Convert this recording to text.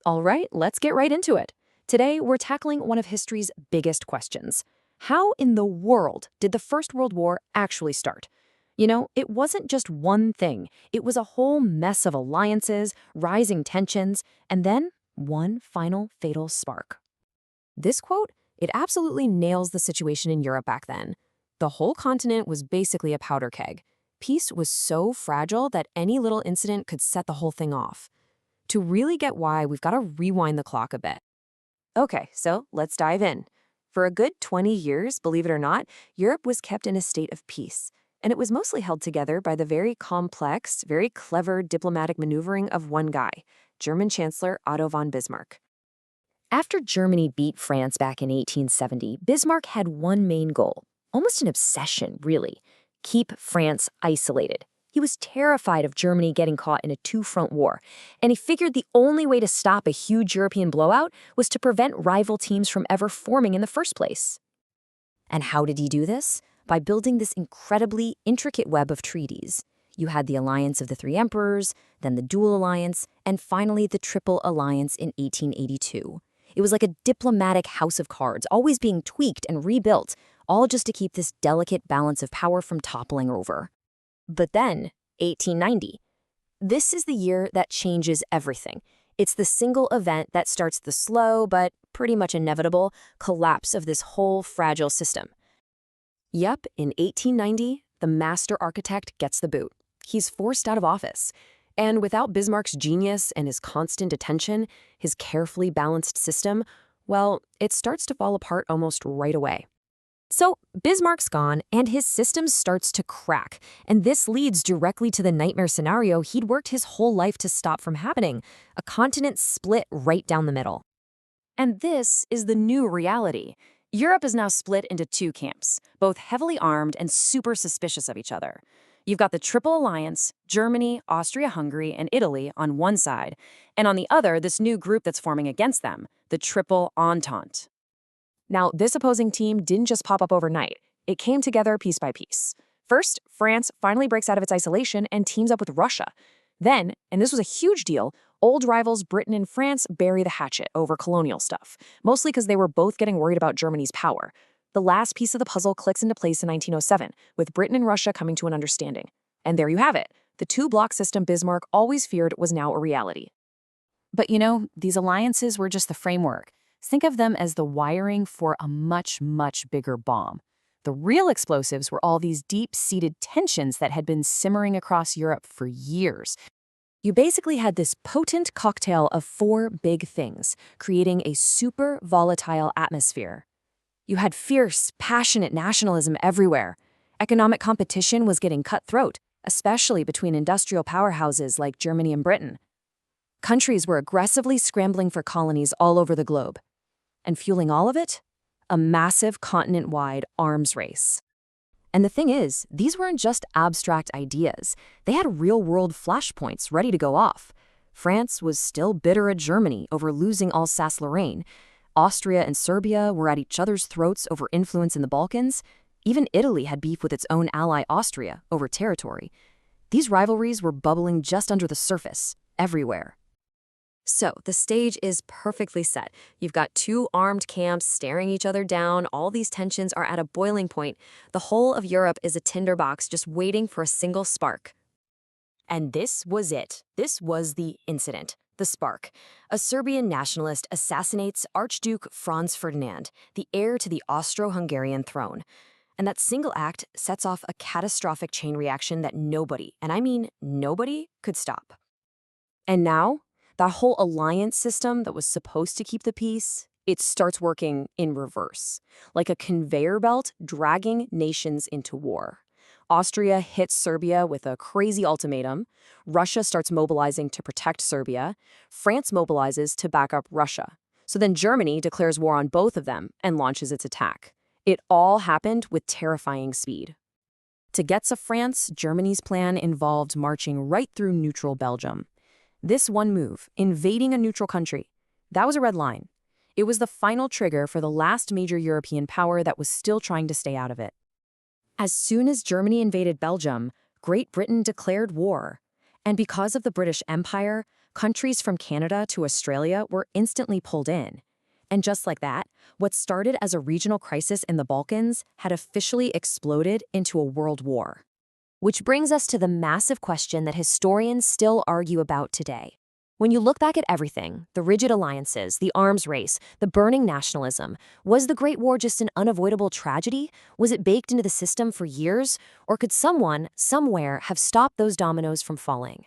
All right, let's get right into it. Today, we're tackling one of history's biggest questions. How in the world did the First World War actually start? It wasn't just one thing. It was a whole mess of alliances, rising tensions, and then one final fatal spark. This quote, it absolutely nails the situation in Europe back then. The whole continent was basically a powder keg. Peace was so fragile that any little incident could set the whole thing off. To really get why, we've got to rewind the clock a bit. Okay, so let's dive in. For a good 20 years, believe it or not, Europe was kept in a state of peace, and it was mostly held together by the very complex, very clever diplomatic maneuvering of one guy, German Chancellor Otto von Bismarck. After Germany beat France back in 1870, Bismarck had one main goal, almost an obsession, really: keep France isolated. He was terrified of Germany getting caught in a two-front war, and he figured the only way to stop a huge European blowout was to prevent rival teams from ever forming in the first place. And how did he do this? By building this incredibly intricate web of treaties. You had the Alliance of the Three Emperors, then the Dual Alliance, and finally the Triple Alliance in 1882. It was like a diplomatic house of cards, always being tweaked and rebuilt, all just to keep this delicate balance of power from toppling over. But then, 1890. This is the year that changes everything. It's the single event that starts the slow, but pretty much inevitable, collapse of this whole fragile system. Yep, in 1890, the master architect gets the boot. He's forced out of office. And without Bismarck's genius and his constant attention, his carefully balanced system, well, it starts to fall apart almost right away. So Bismarck's gone, and his system starts to crack, and this leads directly to the nightmare scenario he'd worked his whole life to stop from happening: a continent split right down the middle. And this is the new reality. Europe is now split into two camps, both heavily armed and super suspicious of each other. You've got the Triple Alliance, Germany, Austria-Hungary, and Italy on one side, and on the other, this new group that's forming against them, the Triple Entente. Now, this opposing team didn't just pop up overnight. It came together piece by piece. First, France finally breaks out of its isolation and teams up with Russia. Then, and this was a huge deal, old rivals Britain and France bury the hatchet over colonial stuff, mostly because they were both getting worried about Germany's power. The last piece of the puzzle clicks into place in 1907, with Britain and Russia coming to an understanding. And there you have it. The two-block system Bismarck always feared was now a reality. But these alliances were just the framework. Think of them as the wiring for a much, much bigger bomb. The real explosives were all these deep-seated tensions that had been simmering across Europe for years. You basically had this potent cocktail of four big things, creating a super volatile atmosphere. You had fierce, passionate nationalism everywhere. Economic competition was getting cutthroat, especially between industrial powerhouses like Germany and Britain. Countries were aggressively scrambling for colonies all over the globe. And fueling all of it? A massive continent-wide arms race. And the thing is, these weren't just abstract ideas. They had real-world flashpoints ready to go off. France was still bitter at Germany over losing Alsace-Lorraine. Austria and Serbia were at each other's throats over influence in the Balkans. Even Italy had beef with its own ally Austria over territory. These rivalries were bubbling just under the surface, everywhere. So, the stage is perfectly set. You've got two armed camps staring each other down. All these tensions are at a boiling point. The whole of Europe is a tinderbox just waiting for a single spark. And this was it. This was the incident, the spark. A Serbian nationalist assassinates Archduke Franz Ferdinand, the heir to the Austro-Hungarian throne. And that single act sets off a catastrophic chain reaction that nobody, and I mean nobody, could stop. And now, that whole alliance system that was supposed to keep the peace, it starts working in reverse, like a conveyor belt dragging nations into war. Austria hits Serbia with a crazy ultimatum. Russia starts mobilizing to protect Serbia. France mobilizes to back up Russia. So then Germany declares war on both of them and launches its attack. It all happened with terrifying speed. To get to France, Germany's plan involved marching right through neutral Belgium. This one move, invading a neutral country, that was a red line. It was the final trigger for the last major European power that was still trying to stay out of it. As soon as Germany invaded Belgium, Great Britain declared war. And because of the British Empire, Countries from Canada to Australia were instantly pulled in. And just like that, what started as a regional crisis in the Balkans had officially exploded into a world war. Which brings us to the massive question that historians still argue about today. When you look back at everything, the rigid alliances, the arms race, the burning nationalism, was the Great War just an unavoidable tragedy? Was it baked into the system for years? Or could someone, somewhere, have stopped those dominoes from falling?